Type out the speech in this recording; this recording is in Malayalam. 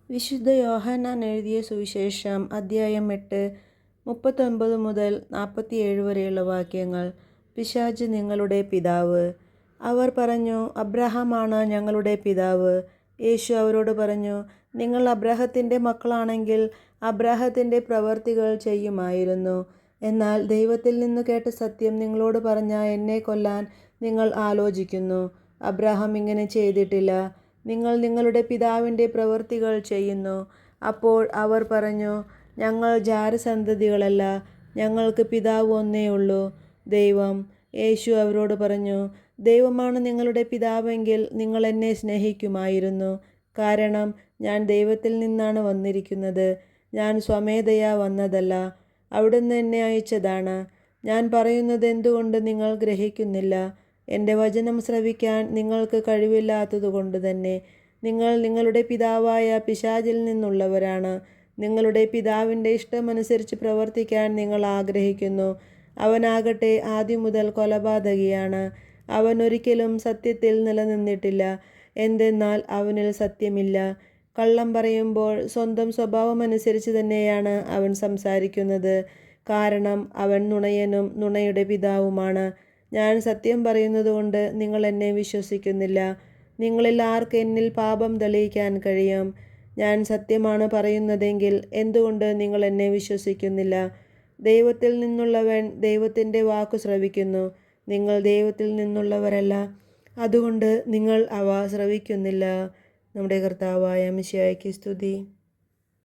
വിശുദ്ധ യോഹന്നാൻ എഴുതിയ സുവിശേഷം അദ്ധ്യായം 8 39 മുതൽ 47 വരെയുള്ള വാക്യങ്ങൾ. പിശാച് നിങ്ങളുടെ പിതാവ്. അവർ പറഞ്ഞു, അബ്രാഹാമാണ് ഞങ്ങളുടെ പിതാവ്. യേശു അവരോട് പറഞ്ഞു, നിങ്ങൾ അബ്രാഹത്തിൻ്റെ മക്കളാണെങ്കിൽ അബ്രാഹത്തിൻ്റെ പ്രവർത്തികൾ ചെയ്യുമായിരുന്നു. എന്നാൽ ദൈവത്തിൽ നിന്ന് കേട്ട സത്യം നിങ്ങളോട് പറഞ്ഞ എന്നെ കൊല്ലാൻ നിങ്ങൾ ആലോചിക്കുന്നു. അബ്രാഹാം ഇങ്ങനെ ചെയ്തിട്ടില്ല. നിങ്ങൾ നിങ്ങളുടെ പിതാവിൻ്റെ പ്രവൃത്തികൾ ചെയ്യുന്നു. അപ്പോൾ അവർ പറഞ്ഞു, ഞങ്ങൾ ജാരസന്തതികളല്ല, ഞങ്ങൾക്ക് പിതാവ് ഒന്നേ ഉള്ളൂ, ദൈവം. യേശു അവരോട് പറഞ്ഞു, ദൈവമാണ് നിങ്ങളുടെ പിതാവെങ്കിൽ നിങ്ങൾ എന്നെ സ്നേഹിക്കുമായിരുന്നു. കാരണം ഞാൻ ദൈവത്തിൽ നിന്നാണ് വന്നിരിക്കുന്നത്. ഞാൻ സ്വമേധയാ വന്നതല്ല, അവിടുന്ന് എന്നെ അയച്ചതാണ്. ഞാൻ പറയുന്നത് എന്തുകൊണ്ട് നിങ്ങൾ ഗ്രഹിക്കുന്നില്ല? എൻ്റെ വചനം ശ്രവിക്കാൻ നിങ്ങൾക്ക് കഴിവില്ലാത്തതുകൊണ്ട് തന്നെ. നിങ്ങൾ നിങ്ങളുടെ പിതാവായ പിശാചിൽ നിന്നുള്ളവരാണ്. നിങ്ങളുടെ പിതാവിൻ്റെ ഇഷ്ടമനുസരിച്ച് പ്രവർത്തിക്കാൻ നിങ്ങൾ ആഗ്രഹിക്കുന്നു. അവനാകട്ടെ ആദ്യം മുതൽ കൊലപാതകിയാണ്. അവൻ ഒരിക്കലും സത്യത്തിൽ നിലനിന്നിട്ടില്ല, എന്തെന്നാൽ അവനിൽ സത്യമില്ല. കള്ളം പറയുമ്പോൾ സ്വന്തം സ്വഭാവമനുസരിച്ച് തന്നെയാണ് അവൻ സംസാരിക്കുന്നത്. കാരണം അവൻ നുണയനും നുണയുടെ പിതാവുമാണ്. ഞാൻ സത്യം പറയുന്നതുകൊണ്ട് നിങ്ങൾ എന്നെ വിശ്വസിക്കുന്നില്ല. നിങ്ങളിൽ ആർക്ക് എന്നിൽ പാപം തെളിയിക്കാൻ കഴിയും? ഞാൻ സത്യമാണ് പറയുന്നതെങ്കിൽ എന്തുകൊണ്ട് നിങ്ങൾ എന്നെ വിശ്വസിക്കുന്നില്ല? ദൈവത്തിൽ നിന്നുള്ളവൻ ദൈവത്തിൻ്റെ വാക്കു ശ്രവിക്കുന്നു. നിങ്ങൾ ദൈവത്തിൽ നിന്നുള്ളവരല്ല, അതുകൊണ്ട് നിങ്ങൾ അവ ശ്രവിക്കുന്നില്ല. നമ്മുടെ കർത്താവായ മിശിഹായ്ക്ക് സ്തുതി.